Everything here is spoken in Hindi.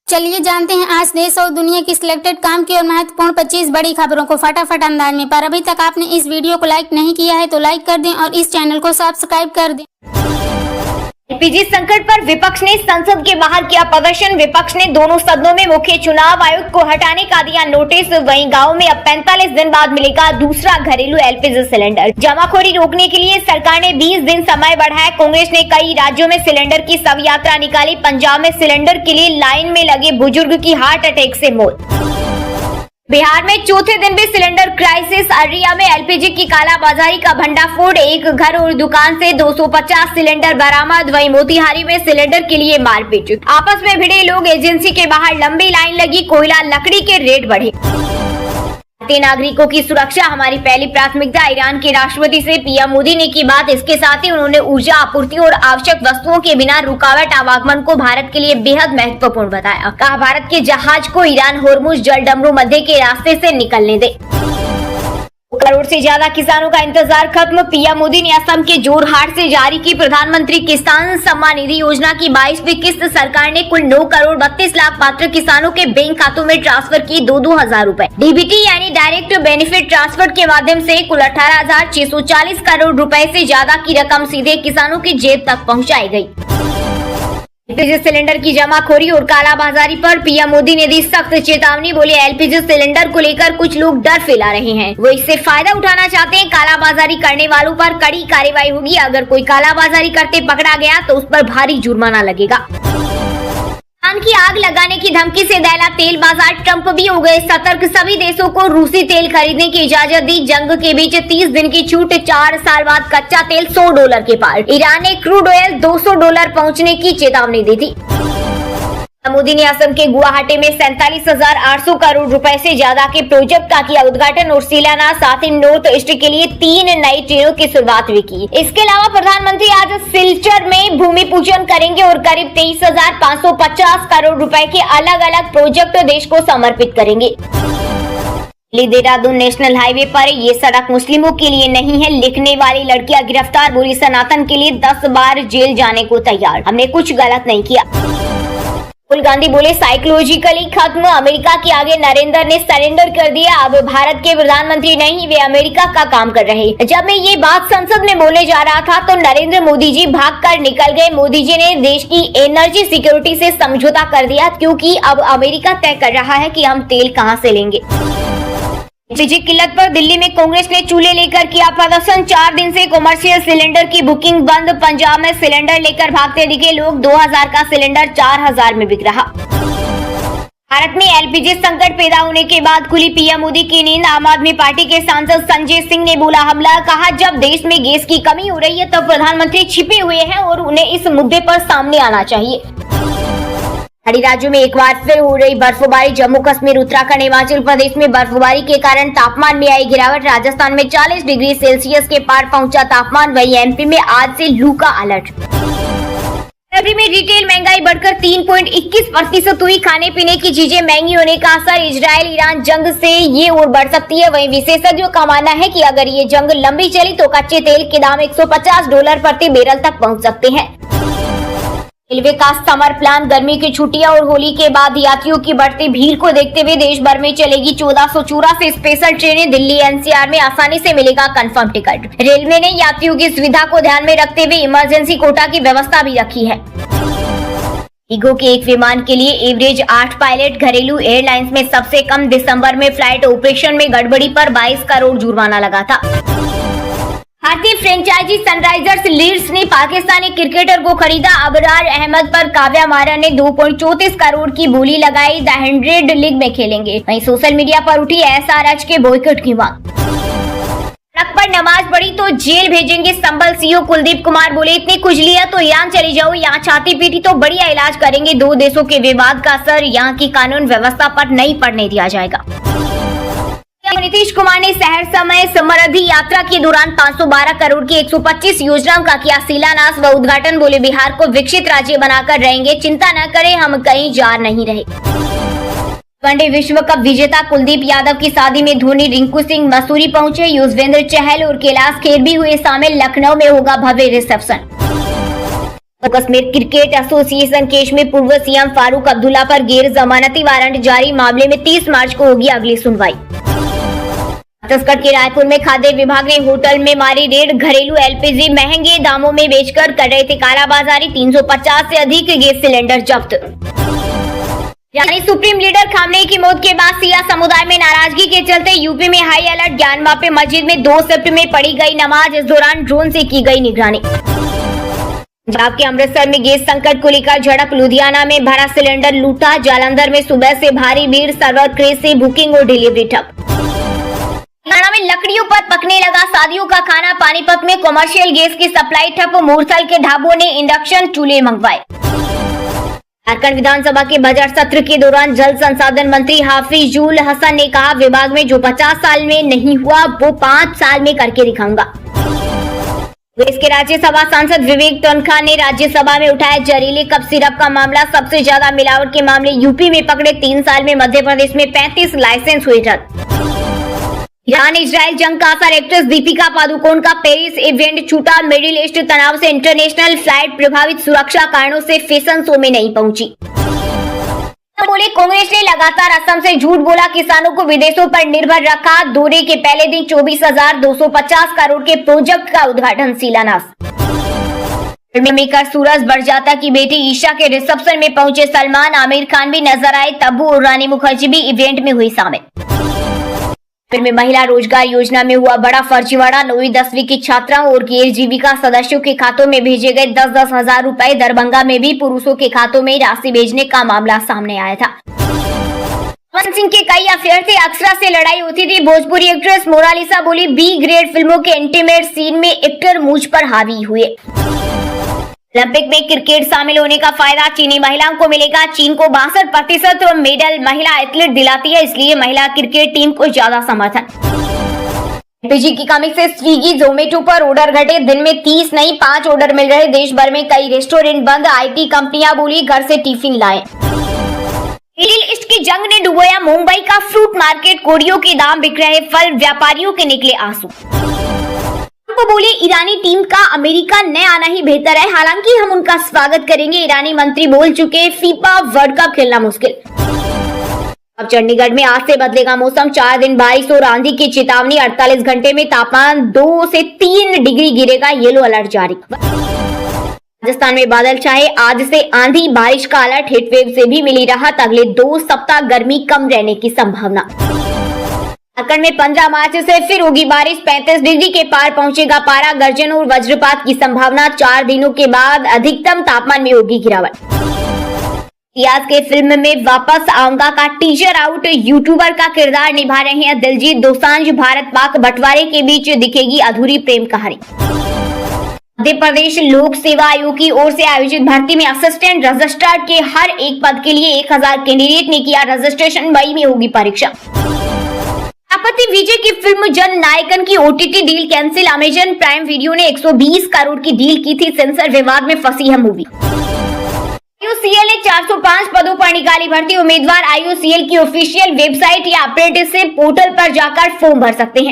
चलिए जानते हैं आज देश और दुनिया की सिलेक्टेड काम की और महत्वपूर्ण 25 बड़ी खबरों को फटाफट अंदाज में। पर अभी तक आपने इस वीडियो को लाइक नहीं किया है तो लाइक कर दें और इस चैनल को सब्सक्राइब कर दें। एलपीजी संकट पर विपक्ष ने संसद के बाहर किया प्रदर्शन। विपक्ष ने दोनों सदनों में मुख्य चुनाव आयुक्त को हटाने का दिया नोटिस। वहीं गांव में अब 45 दिन बाद मिलेगा दूसरा घरेलू एलपीजी सिलेंडर। जमाखोरी रोकने के लिए सरकार ने 20 दिन समय बढ़ाया। कांग्रेस ने कई राज्यों में सिलेंडर की शव यात्रा निकाली। पंजाब में सिलेंडर के लिए लाइन में लगे बुजुर्ग की हार्ट अटैक से मौत। बिहार में चौथे दिन भी सिलेंडर क्राइसिस। अररिया में एलपीजी की कालाबाजारी का भंडाफोड़। एक घर और दुकान से 250 सिलेंडर बरामद। वहीं मोतिहारी में सिलेंडर के लिए मारपीट। आपस में भिड़े लोग, एजेंसी के बाहर लंबी लाइन लगी। कोयला लकड़ी के रेट बढ़े। भारतीय नागरिकों की सुरक्षा हमारी पहली प्राथमिकता। ईरान के राष्ट्रपति से पीएम मोदी ने की बात। इसके साथ ही उन्होंने ऊर्जा आपूर्ति और आवश्यक वस्तुओं के बिना रुकावट आवागमन को भारत के लिए बेहद महत्वपूर्ण बताया। कहा भारत के जहाज को ईरान होर्मुज जलडमरू मध्य के रास्ते से निकलने दे। 2 करोड़ से ज्यादा किसानों का इंतजार खत्म। पीएम मोदी ने असम के जोरहाट से जारी की प्रधानमंत्री किसान सम्मान निधि योजना की 22वीं किस्त। सरकार ने कुल 9 करोड़ 32 लाख पात्र किसानों के बैंक खातों में ट्रांसफर की 2-2 हजार रूपए। डीबीटी यानी डायरेक्ट बेनिफिट ट्रांसफर के माध्यम से कुल 18,640 करोड़ रुपए से ज्यादा की रकम सीधे किसानों की जेब तक पहुँचाई गयी। एलपीजी सिलेंडर की जमाखोरी और कालाबाजारी पर पीएम मोदी ने दी सख्त चेतावनी। बोले एलपीजी सिलेंडर को लेकर कुछ लोग डर फैला रहे हैं, वो इससे फायदा उठाना चाहते हैं। कालाबाजारी करने वालों पर कड़ी कार्रवाई होगी। अगर कोई कालाबाजारी करते पकड़ा गया तो उस पर भारी जुर्माना लगेगा। ईरान की आग लगाने की धमकी से दहला तेल बाजार। ट्रंप भी हो गए सतर्क। सभी देशों को रूसी तेल खरीदने की इजाजत दी। जंग के बीच 30 दिन की छूट। 4 साल बाद कच्चा तेल $100 के पार। ईरान ने क्रूड ऑयल $200 पहुंचने की चेतावनी दी थी। मोदी ने असम के गुवाहाटी में 47,800 करोड़ रुपए से ज्यादा के प्रोजेक्ट का किया उद्घाटन और शिलान्यास। साथ ही नॉर्थ ईस्ट के लिए 3 नई ट्रेनों की शुरुआत भी की। इसके अलावा प्रधानमंत्री आज सिलचर में भूमि पूजन करेंगे और करीब 23,550 करोड़ रुपए के अलग अलग प्रोजेक्ट देश को समर्पित करेंगे। देहरादून नेशनल हाईवे पर ये सड़क मुस्लिमों के लिए नहीं है, लिखने वाली लड़कियां गिरफ्तार। बोली सनातन के लिए 10 बार जेल जाने को तैयार, हमने कुछ गलत नहीं किया। राहुल गांधी बोले साइकोलॉजिकली खत्म। अमेरिका के आगे नरेंद्र ने सरेंडर कर दिया। अब भारत के प्रधानमंत्री नहीं, वे अमेरिका का काम कर रहे। जब मैं ये बात संसद में बोलने जा रहा था तो नरेंद्र मोदी जी भागकर निकल गए। मोदी जी ने देश की एनर्जी सिक्योरिटी से समझौता कर दिया, क्योंकि अब अमेरिका तय कर रहा है कि हम तेल कहां से लेंगे। एलपीजी किल्लत पर दिल्ली में कांग्रेस ने चूल्हे लेकर किया प्रदर्शन। 4 दिन से कमर्शियल सिलेंडर की बुकिंग बंद। पंजाब में सिलेंडर लेकर भागते दिखे लोग। 2000 का सिलेंडर 4000 में बिक रहा। भारत में एलपीजी संकट पैदा होने के बाद खुली पीएम मोदी की नींद। आम आदमी पार्टी के सांसद संजय सिंह ने बोला हमला। कहा जब देश में गैस की कमी हो रही है तब प्रधानमंत्री छिपे हुए हैं और उन्हें इस मुद्दे पर सामने आना चाहिए। पहाड़ी राज्यों में एक बार फिर हो रही बर्फबारी। जम्मू कश्मीर, उत्तराखंड, हिमाचल प्रदेश में बर्फबारी के कारण तापमान में आई गिरावट। राजस्थान में 40 डिग्री सेल्सियस के पार पहुंचा तापमान। वहीं एमपी में आज से लू का अलर्ट। फरवरी में रिटेल महंगाई बढ़कर 3.21% हुई। खाने पीने की चीजें महंगी होने का असर। इजराइल ईरान जंग से ये और बढ़ सकती है। वहीं विशेषज्ञों का मानना है कि अगर ये जंग लंबी चली तो कच्चे तेल के दाम $150 प्रति बैरल तक पहुँच सकते हैं। रेलवे का समर प्लान। गर्मी की छुट्टियां और होली के बाद यात्रियों की बढ़ती भीड़ को देखते हुए देश भर में चलेगी 1484 स्पेशल ट्रेनें। दिल्ली एनसीआर में आसानी से मिलेगा कंफर्म टिकट। रेलवे ने यात्रियों की सुविधा को ध्यान में रखते हुए इमरजेंसी कोटा की व्यवस्था भी रखी है। इंडिगो के एक विमान के लिए एवरेज 8 पायलट। घरेलू एयरलाइंस में सबसे कम। दिसंबर में फ्लाइट ऑपरेशन में गड़बड़ी पर 22 करोड़ जुर्माना लगा था। भारतीय फ्रेंचाइजी सनराइजर्स लीड्स ने पाकिस्तानी क्रिकेटर को खरीदा। अबरार अहमद पर काव्या मारा ने 2.34 करोड़ की बोली लगाई। द 100 लीग में खेलेंगे। वहीं सोशल मीडिया पर उठी एसआरएच के बॉयकॉट की मांग। सड़क पर नमाज पढ़ी तो जेल भेजेंगे संबल सीओ कुलदीप कुमार। बोले इतनी खुजली है तो ईरान चली जाओ, यहाँ छाती पीटी तो बढ़िया इलाज करेंगे। 2 देशों के विवाद का असर यहाँ की कानून व्यवस्था पर नहीं पड़ने दिया जाएगा। नीतीश कुमार ने शहर समय समृद्धि यात्रा के दौरान 512 करोड़ की 125 योजनाओं का किया शिलान्यास व उद्घाटन। बोले बिहार को विकसित राज्य बनाकर रहेंगे, चिंता न करें, हम कहीं जा नहीं रहे। वनडे विश्व कप विजेता कुलदीप यादव की शादी में धोनी, रिंकू सिंह मसूरी पहुंचे। युजवेंद्र चहल और कैलाश खेर भी हुए शामिल। लखनऊ में होगा भव्य reception. Kashmir cricket association case में पूर्व सीएम फारूक अब्दुल्ला पर गैर जमानती वारंट जारी, मामले में 30 मार्च को होगी अगली सुनवाई। छत्तीसगढ़ के रायपुर में खाद्य विभाग ने होटल में मारी रेड, घरेलू एलपीजी महंगे दामों में बेचकर कर रहे थे कालाबाजारी, 350 से अधिक गैस सिलेंडर जब्त। यानी सुप्रीम लीडर खामनेई की मौत के बाद सिया समुदाय में नाराजगी के चलते यूपी में हाई अलर्ट, ज्ञानवापी मस्जिद में 2 शिफ्ट में पढ़ी गई नमाज, इस दौरान ड्रोन से की गई निगरानी। पंजाब के अमृतसर में गैस संकट को लेकर झड़प, लुधियाना में भरा सिलेंडर लूटा, जालंधर में सुबह से भारी भीड़, सर्वर क्रेज से बुकिंग और डिलीवरी ठप। हरियाणा में लकड़ियों पर पकने लगा शादियों का खाना, पानीपत में कमर्शियल गैस की सप्लाई ठप, मूरथल के ढाबों ने इंडक्शन चूल्हे मंगवाए। झारखंड विधानसभा के बजट सत्र के दौरान जल संसाधन मंत्री हाफिजुल हसन ने कहा, विभाग में जो 50 साल में नहीं हुआ वो 5 साल में करके दिखाऊंगा। देश के राज्यसभा सांसद विवेक तन्खा ने राज्यसभा में उठाया जहरीले कफ सिरप का मामला, सबसे ज्यादा मिलावट के मामले यूपी में पकड़े, 3 साल में मध्य प्रदेश में 35 लाइसेंस हुए रद्द। ईरान इजराइल जंग का असर, एक्ट्रेस दीपिका पादुकोण का पेरिस इवेंट छूटा, मिडिल ईस्ट तनाव से इंटरनेशनल फ्लाइट प्रभावित, सुरक्षा कारणों से फैशन शो में नहीं पहुंची। बोले कांग्रेस ने लगातार असम से झूठ बोला, किसानों को विदेशों पर निर्भर रखा, दौरे के पहले दिन 24,250 करोड़ के प्रोजेक्ट का उद्घाटन शिलान्यास। फिल्म मेकर सूरज बड़जात्या की बेटी ईशा के रिसेप्शन में पहुंचे सलमान, आमिर खान भी नजर आए, तब्बू और रानी मुखर्जी भी इवेंट में हुई शामिल। फिल्म में महिला रोजगार योजना में हुआ बड़ा फर्जीवाड़ा, 9वीं 10वीं की छात्राओं और गैर जीविका सदस्यों के खातों में भेजे गए 10-10 हजार रुपए, दरभंगा में भी पुरुषों के खातों में राशि भेजने का मामला सामने आया था। पवन सिंह के कई अफेयर थे, अक्षरा से लड़ाई होती थी, भोजपुरी एक्ट्रेस मोनालिसा बोली, बी ग्रेड फिल्मों के इंटीमेट सीन में एक्टर मुझ पर हावी हुए। ओलंपिक में क्रिकेट शामिल होने का फायदा चीनी महिलाओं को मिलेगा, चीन को 62% मेडल महिला एथलीट दिलाती है, इसलिए महिला क्रिकेट टीम को ज्यादा समर्थन। एलपीजी की कमी से स्विगी जोमेटो पर ऑर्डर घटे, दिन में 30 नहीं 5 ऑर्डर मिल रहे, देश भर में कई रेस्टोरेंट बंद, आईटी कंपनियां बोली घर से टिफिन लाएं। मिडिल ईस्ट की जंग ने डुबोया मुंबई का फ्रूट मार्केट, कोड़ियों के दाम बिक रहे, फल व्यापारियों के निकले आंसू। वो बोले ईरानी टीम का अमेरिका न आना ही बेहतर है, हालांकि हम उनका स्वागत करेंगे, ईरानी मंत्री बोल चुके, फीफा वर्ल्ड कप खेलना मुश्किल। अब चंडीगढ़ में आज से बदलेगा मौसम, 4 दिन बारिश और आंधी की चेतावनी, 48 घंटे में तापमान 2 से 3 डिग्री गिरेगा, येलो अलर्ट जारी। राजस्थान में बादल छाए, आज से आंधी बारिश का अलर्ट, हीटवेव से भी मिली राहत, अगले 2 सप्ताह गर्मी कम रहने की संभावना। झारखंड में 15 मार्च से फिर होगी बारिश, 35 डिग्री के पार पहुंचेगा पारा, गर्जन और वज्रपात की संभावना, 4 दिनों के बाद अधिकतम तापमान में होगी गिरावट। इतिहास के फिल्म में वापस आऊंगा का टीजर आउट, यूट्यूबर का किरदार निभा रहे हैं दिलजीत दोसांझ, भारत पाक बंटवारे के बीच दिखेगी अधूरी प्रेम कहानी। मध्य प्रदेश लोक सेवा आयोग की ओर से आयोजित भर्ती में असिस्टेंट रजिस्ट्रार के हर एक पद के लिए 1000 कैंडिडेट ने किया रजिस्ट्रेशन, मई में होगी परीक्षा। सेनापति विजय की फिल्म जन नायकन की OTT deal cancel, Amazon prime video ने 120 करोड़ की डील की थी, सेंसर विवाद में फंसी है मूवी। आईयूसीएल ने 405 पदों पर निकाली भर्ती, उम्मीदवार आईयूसीएल की ऑफिशियल वेबसाइट या अप्रेंटिसशिप पोर्टल पर जाकर फॉर्म भर सकते हैं।